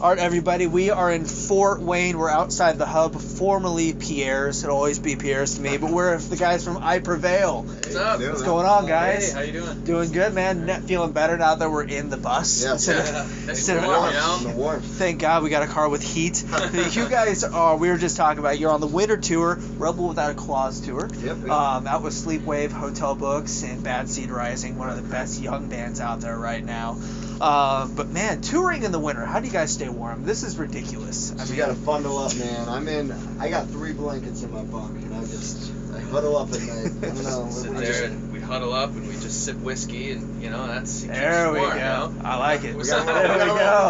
All right, everybody, we are in Fort Wayne. We're outside the hub, formerly Pierre's. It'll always be Pierre's to me, but we're the guys from I Prevail. What's up? What's going on, guys? Hey, how you doing? Doing good, man. Feeling better now that we're in the bus. Yeah. The warmth. Thank God we got a car with heat. You guys are, we were just talking about, you're on the winter tour, Rebel Without a Clause tour. Yep. Out with Sleepwave, Hotel Books, and Bad Seed Rising, one of the best young bands out there right now. But man, touring in the winter, how do you guys stay warm? This is ridiculous. I mean, you gotta bundle up, man. I got 3 blankets in my bunk, and I huddle up at night. I don't know. Sit there and we huddle up and we just sip whiskey and that's there we warm, go. You know? I like it. We got a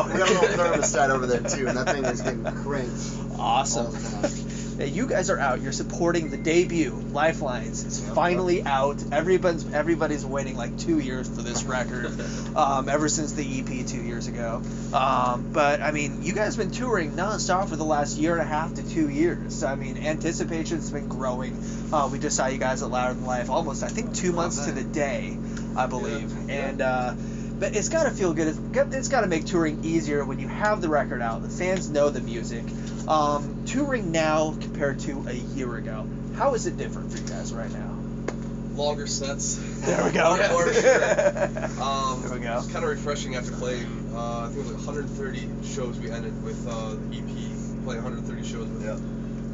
little thermostat over there too, and that thing is getting cranked. Awesome. All the time. You guys are out. You're supporting the debut. Lifelines. It's finally out. Everybody's waiting like 2 years for this record. Ever since the EP 2 years ago. But I mean, you guys have been touring nonstop for the last 1.5 to 2 years. I mean, anticipation's been growing. We just saw you guys at Louder Than Life almost, I think, 2 months to the day, I believe. And but it's got to feel good. It's got to make touring easier when you have the record out. The fans know the music. Touring now compared to a year ago, how is it different for you guys right now? Longer sets. There we go. More sure. There we go. It's kind of refreshing after playing, I think it was like 130 shows we ended with the EP, playing 130 shows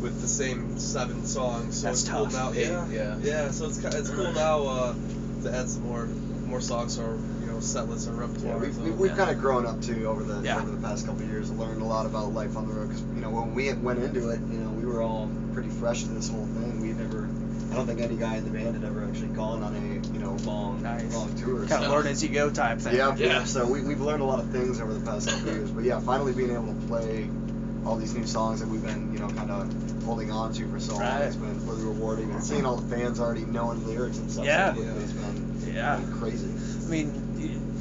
with the same 7 songs. So That's it's tough. cool now. Yeah. So it's cool now to add some more songs to our set list or repertoire. Yeah, we've kind of grown up too over the past couple of years. Learned a lot about life on the road because when we went into it, we were all pretty fresh to this whole thing. I don't think any guy in the band had ever actually gone on a long tour. Kind of learn as you go type thing. Yeah. So we've learned a lot of things over the past couple of years. But yeah, finally being able to play all these new songs that we've been kind of holding on to for so long has been really rewarding. And seeing all the fans already knowing lyrics and stuff. Yeah. It's been crazy. I mean,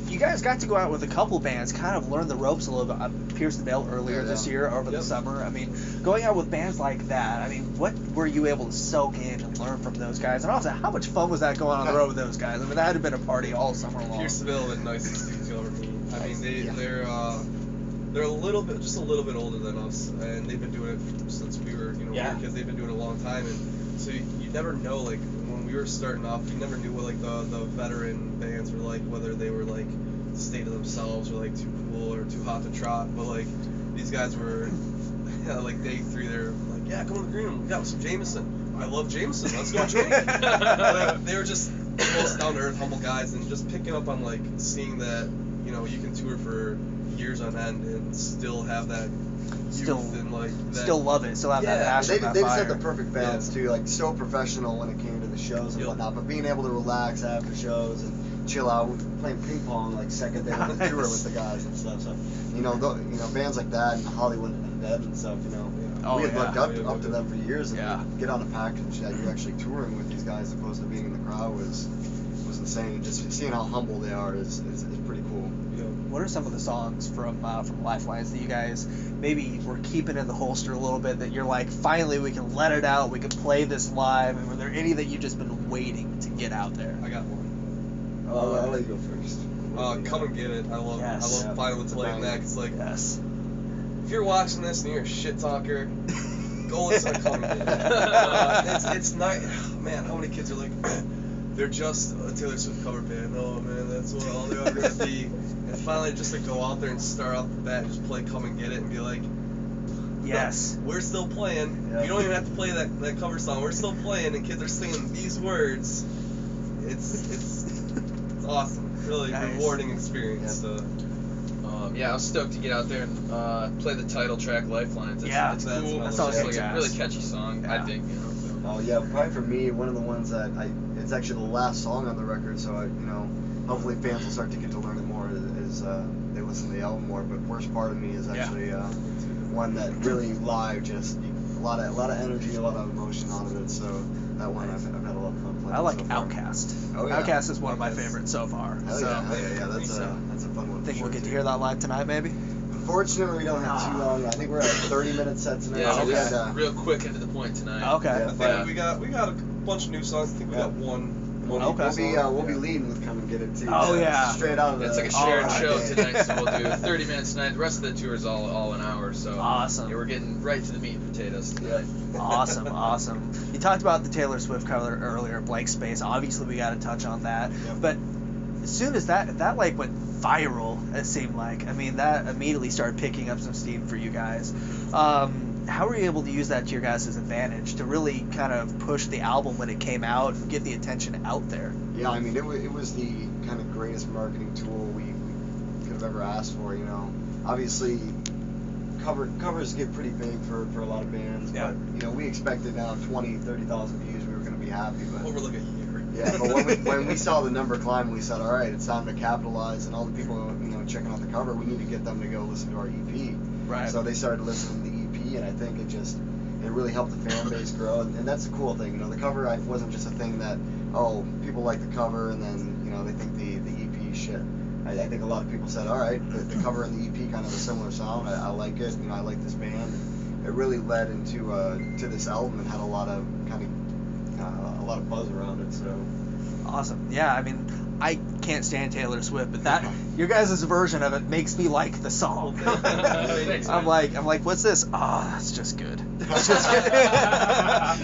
you guys got to go out with a couple bands, kind of learn the ropes a little bit. Pierce the Veil earlier this year, over the summer. I mean, going out with bands like that, I mean, what were you able to soak in and learn from those guys? And also, how much fun was that going on the road with those guys? I mean, that had to have been a party all summer long. Pierce the Veil have been nicest dudes you'll ever meet. I mean, they're a little bit older than us, and they've been doing it since we were kids. They've been doing it a long time, and so you never know, like, when we were starting off, you never knew what like the veteran bands were like, whether they were like the state of themselves or like too cool or too hot to trot. But like these guys were like day 3, they're like, yeah, come on the green room, we got some Jameson. I love Jameson, let's go drink. Like, they were just the most down to earth, humble guys, and just picking up on like seeing that you can tour for years on end and still have that still love it, still have that passion. They just had the perfect balance too, like so professional when it came to the shows and whatnot, but being able to relax after shows and chill out, playing ping pong like second day on the tour with the guys and stuff. So bands like that and Hollywood and Dead and stuff, we had looked up to them for years, and get on a package that you're actually touring with these guys as opposed to being in the crowd was insane. And just seeing how humble they are is pretty cool. What are some of the songs from Lifelines that you guys maybe were keeping in the holster a little bit that you're like, finally we can let it out, we can play this live? And were there any that you've just been waiting to get out there? I got one. I'll let you go first. Come and Get It. I love finally playing that. It's like, if you're watching this and you're a shit talker, go listen to Come and Get It. It's nice. Man, how many kids are like, they're just a Taylor Swift cover band. Oh man, that's what all they're ever gonna be. And finally, just to go out there and start off the bat, just play Come and Get It, and be like, yes, we're still playing. You don't even have to play that cover song. We're still playing, and kids are singing these words. It's awesome. Really rewarding experience. I was stoked to get out there and play the title track, Lifelines. It's cool. That sounds like a really catchy song, I think. Oh yeah, probably for me, one of the ones that it's actually the last song on the record, so hopefully fans will start to get to learn it more as they listen to the album more. But Worst Part of Me is actually one that really live, just a lot of energy, a lot of emotion out of it. So that one I've had a lot of fun playing. I like so far. Outcast. Oh, yeah. Outcast is one of my favorites so far. Hell yeah, that's a fun one. Think we'll get to hear that live tonight, maybe? Unfortunately, we don't have too long. I think we're at 30-minute sets tonight. Yeah, so real quick into the point tonight. Okay. I think we got a bunch of new songs. I think we got one We'll be leading with Come and Get It too. Oh yeah. Straight out of the. It's like a shared show tonight, so we'll do 30 minutes tonight. The rest of the tour is all an hour. So awesome. Yeah, we're getting right to the meat and potatoes tonight. Awesome. You talked about the Taylor Swift cover earlier, Blank Space. Obviously, we got to touch on that. Yep. But as soon as that like went viral, it seemed like. I mean, that immediately started picking up some steam for you guys. How were you able to use that to your guys' advantage to really kind of push the album when it came out and get the attention out there? Yeah, I mean, it was the kind of greatest marketing tool we could have ever asked for. You know, obviously covers get pretty big for a lot of bands, yeah. But you know, we expected now 30,000 views, we were going to be happy. But over like a year. Yeah, but when we saw the number climb, we said, all right, it's time to capitalize, and all the people checking out the cover, we need to get them to go listen to our EP. Right. So they started listening to the EP, and I think it really helped the fan base grow, and that's the cool thing. The cover wasn't just a thing that people like the cover and then they think the EP is shit. I think a lot of people said, all right, the cover and the EP kind of a similar sound. I like it. I like this band. It really led into to this album and had a lot of buzz around it. So awesome. Yeah, I mean, I can't stand Taylor Swift, but your guys' version of it makes me like the song. I'm like, what's this? That's just good. It's just good.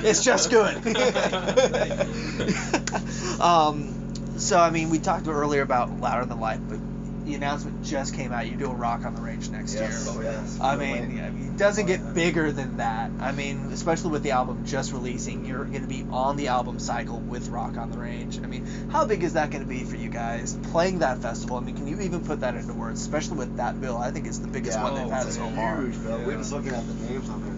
It's just good. So I mean, we talked earlier about Louder Than Life, but the announcement just came out. You're doing Rock on the Range next year. Oh, yes. I mean, it doesn't get bigger than that. I mean, especially with the album just releasing, you're going to be on the album cycle with Rock on the Range. I mean, how big is that going to be for you guys playing that festival? I mean, can you even put that into words, especially with that bill? I think it's the biggest one they've had so far. Huge bill. We're just looking at the names on there.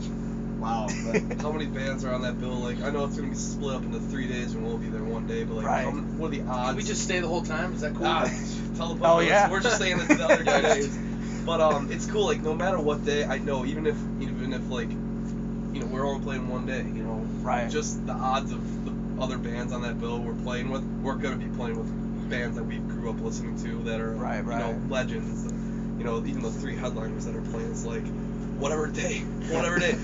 Wow. But how many bands are on that bill? Like, I know it's going to be split up into 3 days and we'll be there one day, but like, right. What are the odds? Can we just stay the whole time? Is that cool? Tell the oh yeah. We're just staying the other 2 days. But it's cool. Like, no matter what day, I know even if like, we're only playing one day. Right. Just the odds of the other bands on that bill we're playing with, we're going to be playing with bands that we grew up listening to that are legends. Even the 3 headliners that are playing. It's like. Whatever day.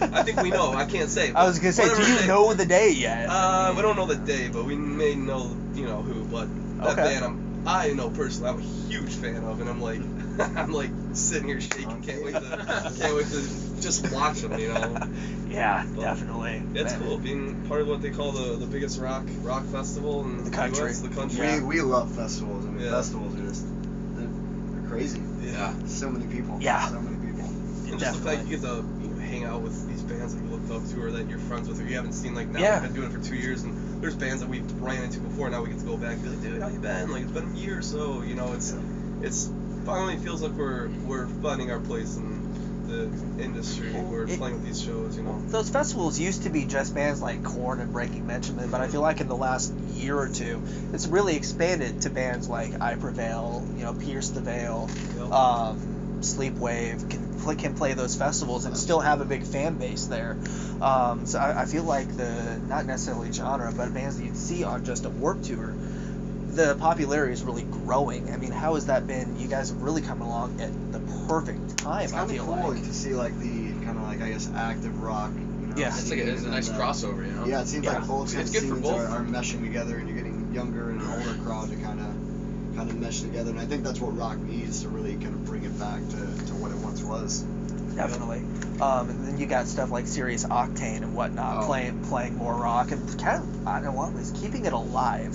I think we know. I can't say. I was gonna say, do you know the day yet? We don't know the day, but we may know, who. But that band, I know personally, I'm a huge fan of, and I'm like sitting here shaking. Can't wait to just watch them. Yeah, but definitely. It's cool being part of what they call the biggest rock festival in the country. US, the country. We love festivals. I mean, festivals are just they're crazy. Yeah. So many people. Yeah. So many people. And just the fact you get to hang out with these bands that you looked up to or that you're friends with or you haven't seen, like now we've been doing it for 2 years and there's bands that we've ran into before, now we get to go back and be like, dude, how you been? Like, it's been a year or so, it's finally feels like we're finding our place in the industry. We're playing with these shows, Those festivals used to be just bands like Korn and Breaking Benjamin, but I feel like in the last year or two, it's really expanded to bands like I Prevail, Pierce the Veil, Sleepwave can play those festivals and still have a big fan base there. So I feel like not necessarily genre, but bands that you'd see on just a Warped Tour, the popularity is really growing. I mean, how has that been? You guys have really come along at the perfect time. It's kind of cool to see like the kind of like I guess active rock. Yeah, it's a nice crossover. Yeah, it seems like both it's scenes good for both. are meshing together, and you're getting younger and an older crowd to kind of mesh together, and I think that's what rock needs to really kind of bring it back to what it once was. Definitely. And then you got stuff like Serious Octane and whatnot, playing more rock and kind of, I don't know what was keeping it alive.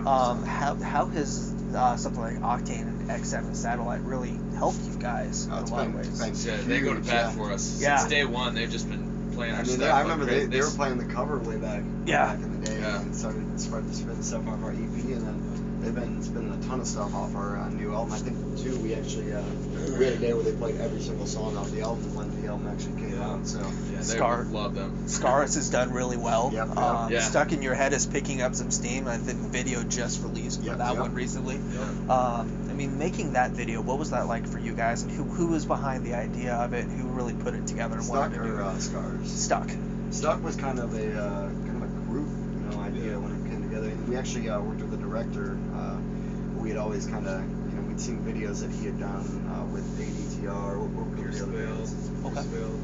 How has something like Octane and X7 Satellite really helped you guys in a lot of ways? Yeah, they go to bat for us. Since day one, they've just been playing our stuff. I remember they were playing the cover way back in the day and started to spin stuff off our EP, and then they've been spinning a ton of stuff off our new album. I think too we actually we had a day where they played every single song off the album when the album actually came out. So love them. Scars has done really well. Stuck in Your Head is picking up some steam. I think the video just released for that one recently. I mean, making that video, what was that like for you guys, and who was behind the idea of it? Who really put it together and wanted to do it? Scars. Stuck was kind of a group idea when it came together. And we actually worked with the director. We had always kind of we'd seen videos that he had done with ADTR or Pierce the Veil,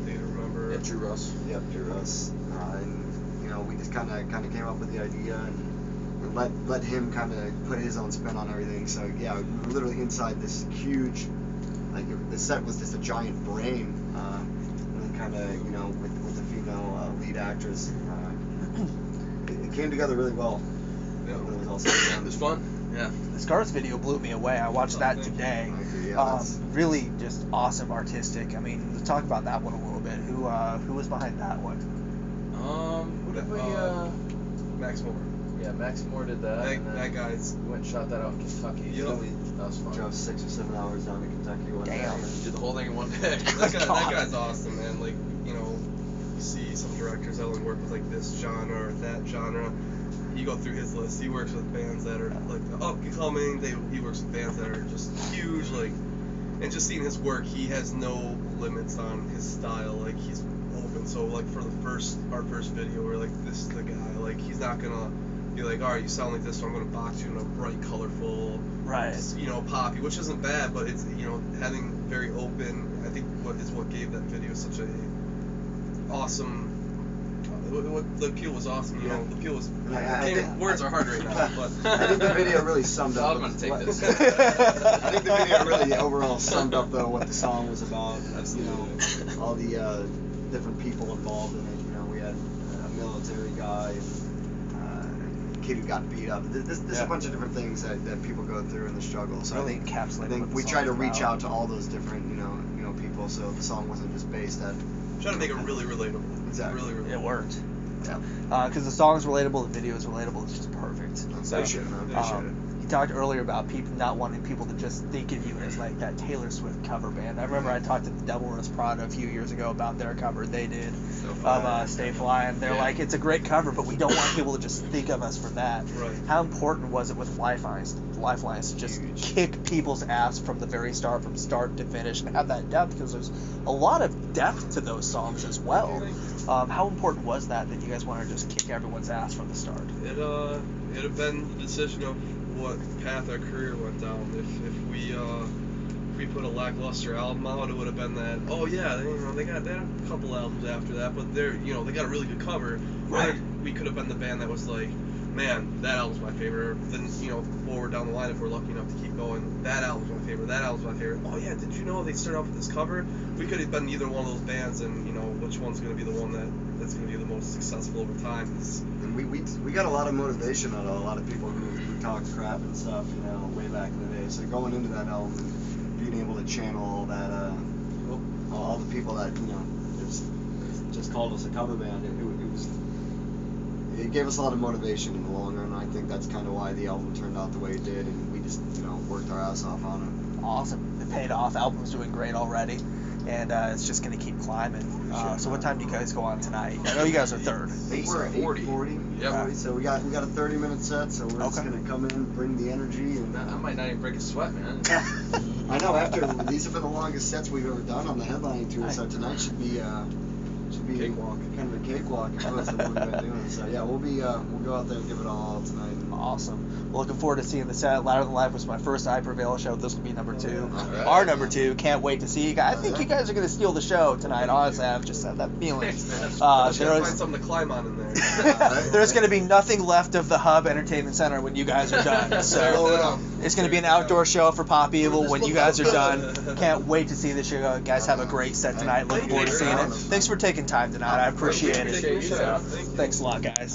Data Remember. Drew Russ. Yep, Drew Russ. And we just kind of came up with the idea, and let him kind of put his own spin on everything. So yeah, we were literally inside this huge, like the set was just a giant brain, and then kind of with the female lead actress, it came together really well. Yeah. When it was all said and done. It was fun. Yeah. The Scars video blew me away. I watched that today. Yeah, really just awesome artistic. I mean, let's talk about that one a little bit. Who was behind that one? Who did we? Max Moore. Yeah, Max Moore did that. That guy's. We went and shot that out in Kentucky. Yep. That was fun. Drove 6 or 7 hours down to Kentucky one day. Damn. Did the whole thing in one day. That guy's awesome, man. Like, you see some directors that only work with like this genre or that genre. You go through his list. He works with bands that are like up and coming. He works with bands that are just huge. Like, and just seeing his work, he has no limits on his style. Like, he's open. So like for our first video, we're like, this is the guy. Like, he's not gonna be like, all right, you sound like this, so I'm gonna box you in a bright, colorful, right? Poppy, which isn't bad, but it's having very open. I think what gave that video such a awesome. The appeal was awesome. The appeal was. Words are hard right now, but I think the video really summed up. I'm gonna take this. I think the video really overall summed up though what the song was about. All the different people involved in it. We had a military guy, a kid who got beat up. There's a bunch of different things that people go through in the struggle. So really I think we try to reach out to all those different people. So the song wasn't just based at. Trying to make it really relatable. Exactly. Really relatable. It worked. Because the song's relatable, the video is relatable. It's just perfect. They should have. You talked earlier about people not wanting people to just think of you as like that Taylor Swift cover band. I remember I talked to the Devil Wears Prada a few years ago about their cover they did of Stay Flying. They're like, it's a great cover, but we don't want people to just think of us for that. Right. How important was it with Lifelines to just kick people's ass from the very start, from start to finish, and have that depth? Because there's a lot of depth to those songs as well. How important was that you guys wanted to just kick everyone's ass from the start? It had been the decision of what path our career went down. If we put a lackluster album out, it would have been that. Oh yeah, they had a couple albums after that, but they got a really good cover. Right. We could have been the band that was like, man, that album's my favorite. Then forward down the line, if we're lucky enough to keep going, that album's my favorite. That album's my favorite. Oh yeah, did you know they started off with this cover? We could have been either one of those bands, and which one's going to be the one that's going to be the most successful over time. And we got a lot of motivation out of a lot of people who talked crap and stuff, way back in the day. So going into that album and being able to channel all that, all the people that just called us a cover band, it gave us a lot of motivation in the long run. I think that's kind of why the album turned out the way it did, and we just worked our ass off on it. Awesome. It paid off. Album's doing great already, and it's just going to keep climbing. So what time do you guys go on tonight? I know you guys are third. We're at 8:40. Yep. So we got a 30-minute set, so we're just going to come in, bring the energy, and I might not even break a sweat, man. I know. These have been the longest sets we've ever done on the headlining tour, so tonight should be Cakewalk. Kind of a cakewalk opposed to what we've been doing. So yeah, we'll go out there and give it all tonight. Awesome. Well, looking forward to seeing the set. Louder Than Life was my first I Prevail show. This will be number 2. Right. Our number 2. Can't wait to see you guys. I think you guys are going to steal the show tonight. Honestly, I've just had that feeling. Find something to climb on in there. There's going to be nothing left of the Hub Entertainment Center when you guys are done. So it's going to be an outdoor show for Pop Evil when you guys are done. Can't wait to see the show. You guys have a great set tonight. Looking forward to seeing it. Thanks for taking time tonight. I appreciate it. So, thanks a lot, guys.